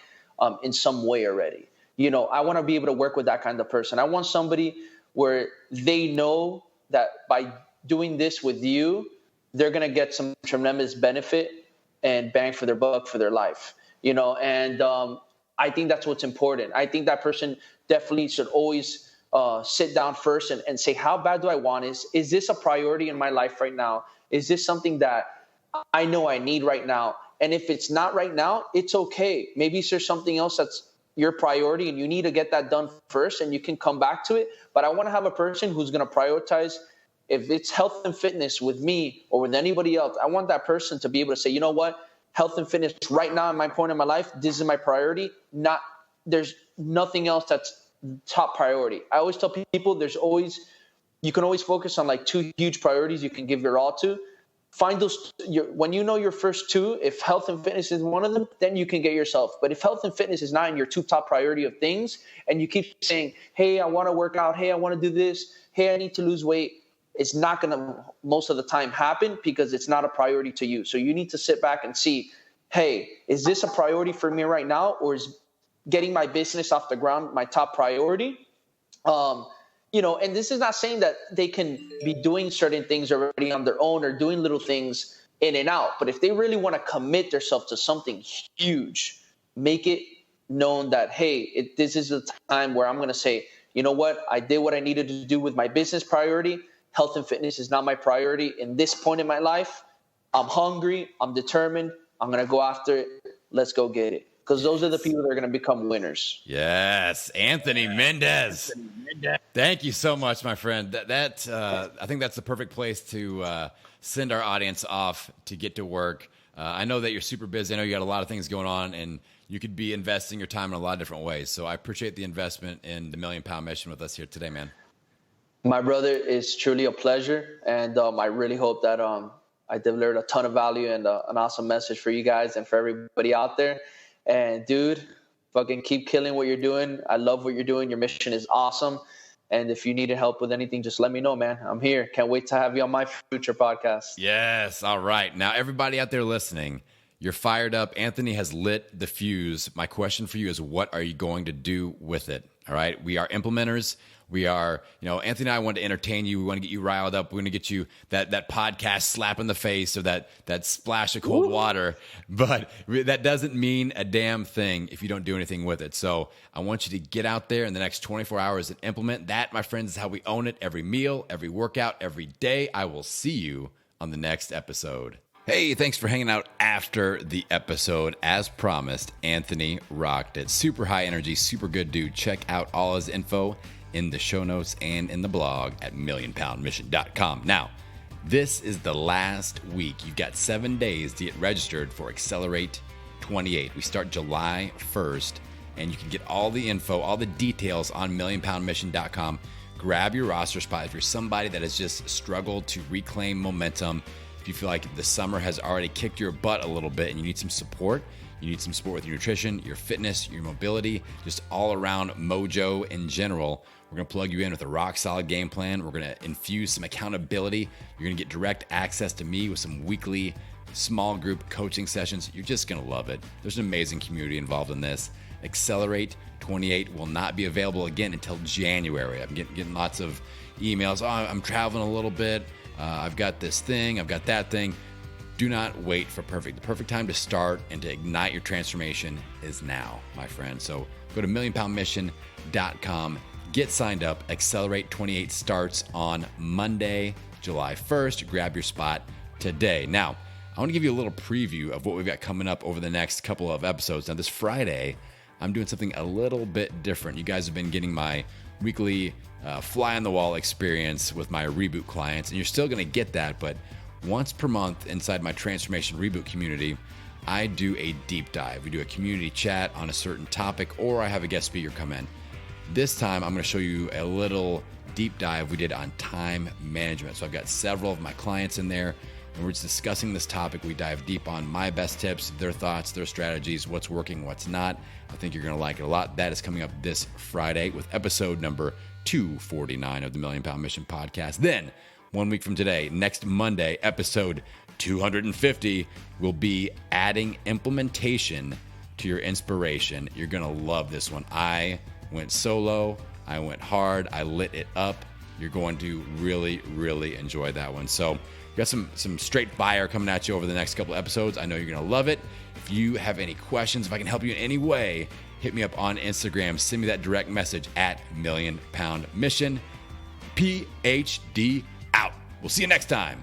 in some way already. I want to be able to work with that kind of person. I want somebody where they know that by doing this with you, they're going to get some tremendous benefit and bang for their buck for their life. And I think that's what's important. I think that person definitely should always sit down first and say, how bad do I want this? Is this a priority in my life right now? Is this something that I know I need right now? And if it's not right now, it's okay. Maybe there's something else that's your priority and you need to get that done first and you can come back to it. But I want to have a person who's going to prioritize, if it's health and fitness with me or with anybody else, I want that person to be able to say, you know what, health and fitness right now in my point in my life, this is my priority. There's nothing else that's top priority. I always tell people you can always focus on like two huge priorities you can give your all to. Find those, when you know your first two, if health and fitness is one of them, then you can get yourself. But if health and fitness is not in your two top priority of things, and you keep saying, hey, I want to work out, hey, I want to do this, hey, I need to lose weight, it's not going to most of the time happen because it's not a priority to you. So you need to sit back and see, hey, is this a priority for me right now, or is getting my business off the ground my top priority? And this is not saying that they can be doing certain things already on their own or doing little things in and out. But if they really want to commit themselves to something huge, make it known that, hey, this is the time where I'm going to say, you know what, I did what I needed to do with my business priority. Health and fitness is not my priority in this point in my life. I'm hungry. I'm determined. I'm going to go after it. Let's go get it. Because those are the people that are going to become winners. Yes, Anthony Mendez. Thank you so much, my friend. I think that's the perfect place to send our audience off to get to work. I know that you're super busy. I know you got a lot of things going on, and you could be investing your time in a lot of different ways. So I appreciate the investment in the Million Pound Mission with us here today, man. My brother, it's truly a pleasure, and I really hope that I delivered a ton of value and an awesome message for you guys and for everybody out there. And dude, Fucking keep killing what you're doing. I love what you're doing. Your mission is awesome. And if you need help with anything, just let me know, man. I'm here. Can't wait to have you on my future podcast. Yes. All right. Now, everybody out there listening, you're fired up. Anthony has lit the fuse. My question for you is, what are you going to do with it? All right. We are implementers. We are, Anthony and I want to entertain you. We want to get you riled up. We want to get you that podcast slap in the face or that splash of cold water. But that doesn't mean a damn thing if you don't do anything with it. So I want you to get out there in the next 24 hours and implement that, my friends, is how we own it. Every meal, every workout, every day. I will see you on the next episode. Hey, thanks for hanging out after the episode. As promised, Anthony rocked it. Super high energy, super good dude. Check out all his info in the show notes and in the blog at millionpoundmission.com. Now, this is the last week. You've got 7 days to get registered for Accelerate 28. We start July 1st, and you can get all the info, all the details on millionpoundmission.com. Grab your roster spot if you're somebody that has just struggled to reclaim momentum. If you feel like the summer has already kicked your butt a little bit and you need some support, you need some support with your nutrition, your fitness, your mobility, just all around mojo in general, we're going to plug you in with a rock solid game plan. We're going to infuse some accountability. You're going to get direct access to me with some weekly small group coaching sessions. You're just going to love it. There's an amazing community involved in this. Accelerate 28 will not be available again until January. I'm getting lots of emails. Oh, I'm traveling a little bit. I've got this thing. I've got that thing. Do not wait for perfect. The perfect time to start and to ignite your transformation is now, my friend. So go to millionpoundmission.com. Get signed up. Accelerate 28 starts on Monday, July 1st. Grab your spot today. Now, I want to give you a little preview of what we've got coming up over the next couple of episodes. Now, this Friday, I'm doing something a little bit different. You guys have been getting my weekly fly-on-the-wall experience with my Reboot clients, and you're still going to get that, but once per month inside my Transformation Reboot community, I do a deep dive. We do a community chat on a certain topic, or I have a guest speaker come in. This time, I'm going to show you a little deep dive we did on time management. So I've got several of my clients in there, and we're just discussing this topic. We dive deep on my best tips, their thoughts, their strategies, what's working, what's not. I think you're going to like it a lot. That is coming up this Friday with episode number 249 of the Million Pound Mission podcast. Then, 1 week from today, next Monday, episode 250, will be adding implementation to your inspiration. You're going to love this one. I went solo. I went hard. I lit it up. You're going to really, really enjoy that one. So, got some straight fire coming at you over the next couple episodes. I know you're going to love it. If you have any questions, if I can help you in any way, hit me up on Instagram. Send me that direct message at Million Pound Mission. PhD out. We'll see you next time.